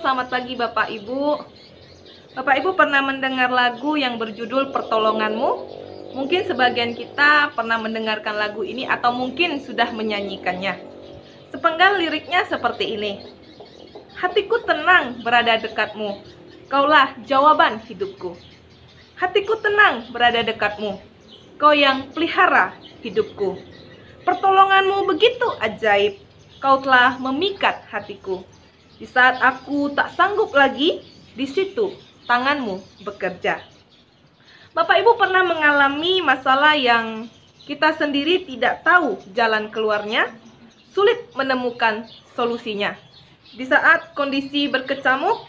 selamat pagi Bapak Ibu. Bapak Ibu pernah mendengar lagu yang berjudul Pertolonganmu? Mungkin sebagian kita pernah mendengarkan lagu ini atau mungkin sudah menyanyikannya. Sepenggal liriknya seperti ini. Hatiku tenang berada dekatmu, kaulah jawaban hidupku. Hatiku tenang berada dekatmu, kau yang pelihara hidupku. Pertolonganmu begitu ajaib, kau telah memikat hatiku. Di saat aku tak sanggup lagi, di situ tanganmu bekerja. Bapak Ibu pernah mengalami masalah yang kita sendiri tidak tahu jalan keluarnya, sulit menemukan solusinya. Di saat kondisi berkecamuk,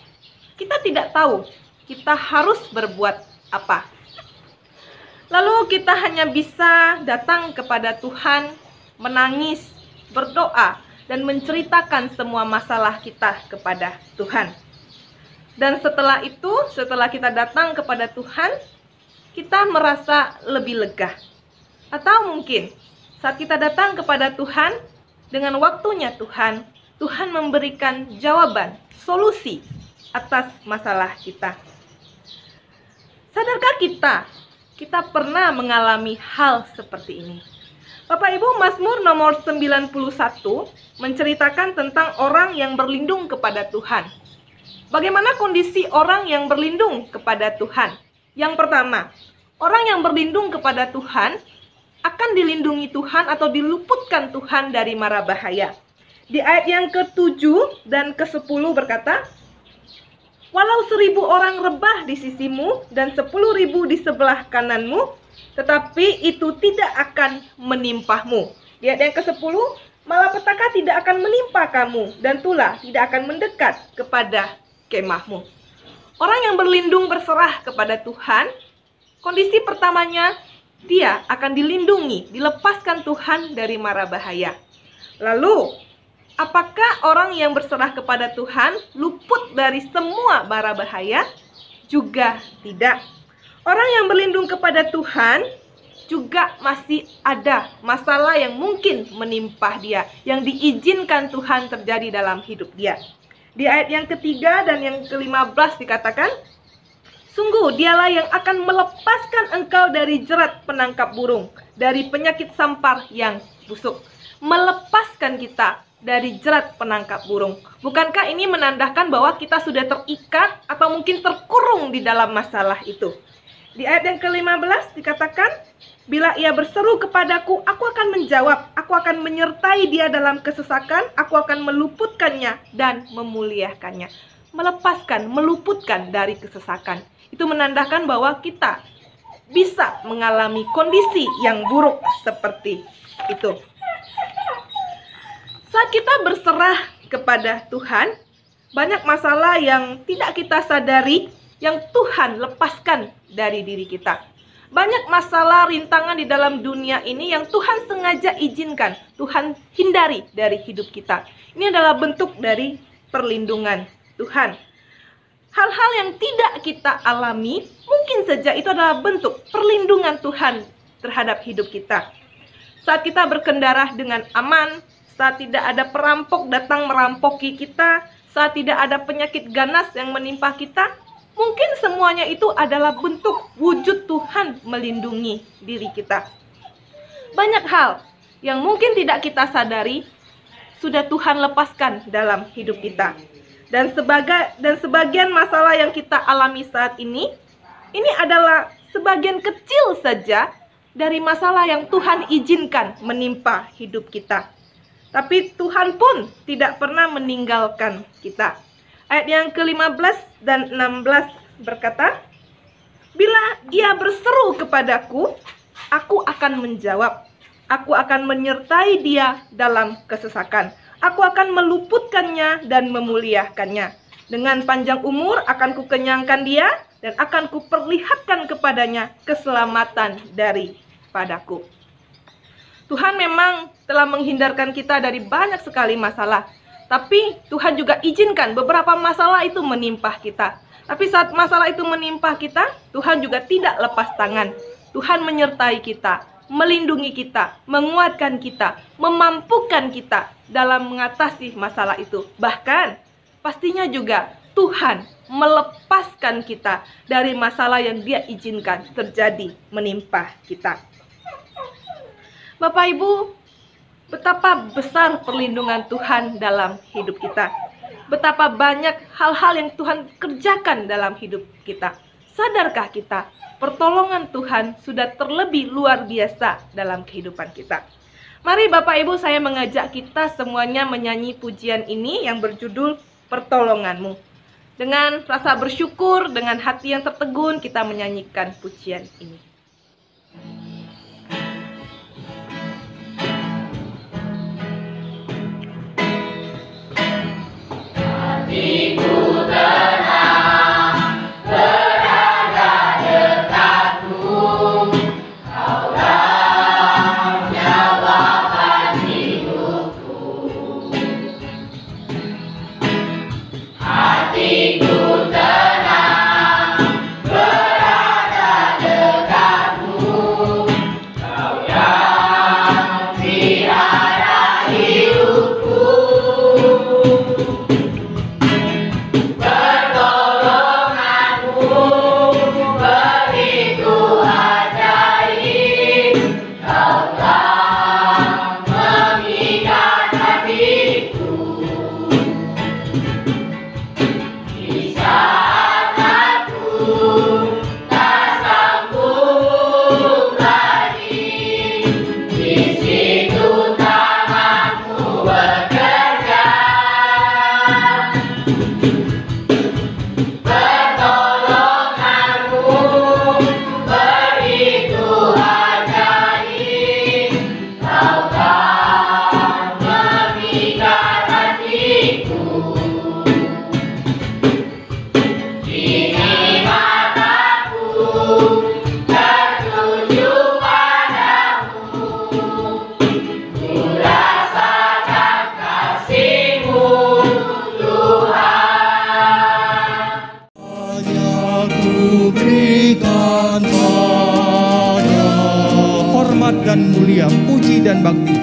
kita tidak tahu kita harus berbuat apa. Lalu kita hanya bisa datang kepada Tuhan, menangis, berdoa, dan menceritakan semua masalah kita kepada Tuhan. Dan setelah itu, setelah kita datang kepada Tuhan, kita merasa lebih lega. Atau mungkin saat kita datang kepada Tuhan, dengan waktunya Tuhan memberikan jawaban, solusi atas masalah kita. Sadarkah kita pernah mengalami hal seperti ini? Bapak Ibu, Mazmur nomor 91 menceritakan tentang orang yang berlindung kepada Tuhan. Bagaimana kondisi orang yang berlindung kepada Tuhan? Yang pertama, orang yang berlindung kepada Tuhan akan dilindungi Tuhan atau diluputkan Tuhan dari mara bahaya. Di ayat yang ke-7 dan ke-10 berkata, walau 1.000 orang rebah di sisimu dan 10.000 di sebelah kananmu, tetapi itu tidak akan menimpahmu. Di ayat yang ke-10, malapetaka tidak akan menimpa kamu, dan tulah tidak akan mendekat kepada kemahmu. Orang yang berlindung berserah kepada Tuhan, kondisi pertamanya, dia akan dilindungi, dilepaskan Tuhan dari mara bahaya. Lalu, apakah orang yang berserah kepada Tuhan luput dari semua mara bahaya? Juga tidak. Orang yang berlindung kepada Tuhan juga masih ada masalah yang mungkin menimpa dia, yang diizinkan Tuhan terjadi dalam hidup dia. Di ayat yang ketiga dan yang ke-15 dikatakan, sungguh dialah yang akan melepaskan engkau dari jerat penangkap burung, dari penyakit sampar yang busuk. Melepaskan kita dari jerat penangkap burung. Bukankah ini menandakan bahwa kita sudah terikat atau mungkin terkurung di dalam masalah itu? Di ayat yang ke-15 dikatakan, bila ia berseru kepadaku, aku akan menjawab, aku akan menyertai dia dalam kesesakan, aku akan meluputkannya dan memuliakannya. Melepaskan, meluputkan dari kesesakan. Itu menandakan bahwa kita bisa mengalami kondisi yang buruk seperti itu. Saat kita berserah kepada Tuhan, banyak masalah yang tidak kita sadari yang Tuhan lepaskan dari diri kita. Banyak masalah rintangan di dalam dunia ini yang Tuhan sengaja izinkan, Tuhan hindari dari hidup kita. Ini adalah bentuk dari perlindungan Tuhan. Hal-hal yang tidak kita alami, mungkin saja itu adalah bentuk perlindungan Tuhan terhadap hidup kita. Saat kita berkendara dengan aman, saat tidak ada perampok datang merampoki kita, saat tidak ada penyakit ganas yang menimpa kita, mungkin semuanya itu adalah bentuk wujud Tuhan melindungi diri kita. Banyak hal yang mungkin tidak kita sadari sudah Tuhan lepaskan dalam hidup kita. Dan sebagian masalah yang kita alami saat ini adalah sebagian kecil saja dari masalah yang Tuhan izinkan menimpa hidup kita. Tapi Tuhan pun tidak pernah meninggalkan kita. Ayat yang ke-15 dan 16 berkata, bila ia berseru kepadaku, aku akan menjawab. Aku akan menyertai dia dalam kesesakan. Aku akan meluputkannya dan memuliakannya. Dengan panjang umur akan kukenyangkan dia dan akan kuperlihatkan kepadanya keselamatan daripadaku. Tuhan memang telah menghindarkan kita dari banyak sekali masalah. Tapi Tuhan juga izinkan beberapa masalah itu menimpa kita. Tapi saat masalah itu menimpa kita, Tuhan juga tidak lepas tangan. Tuhan menyertai kita, melindungi kita, menguatkan kita, memampukan kita dalam mengatasi masalah itu. Bahkan pastinya juga Tuhan melepaskan kita dari masalah yang Dia izinkan terjadi menimpa kita. Bapak Ibu, betapa besar perlindungan Tuhan dalam hidup kita. Betapa banyak hal-hal yang Tuhan kerjakan dalam hidup kita. Sadarkah kita, pertolongan Tuhan sudah terlebih luar biasa dalam kehidupan kita. Mari Bapak Ibu, saya mengajak kita semuanya menyanyi pujian ini yang berjudul Pertolonganmu. Dengan rasa bersyukur, dengan hati yang tertegun, kita menyanyikan pujian ini. Hatiku tenang, berada dekatmu, Kaulah jawaban hidupku. Hatiku tenang, berada dekatmu, Kau yang tiada hidupku. Dan mulia puji dan bakti.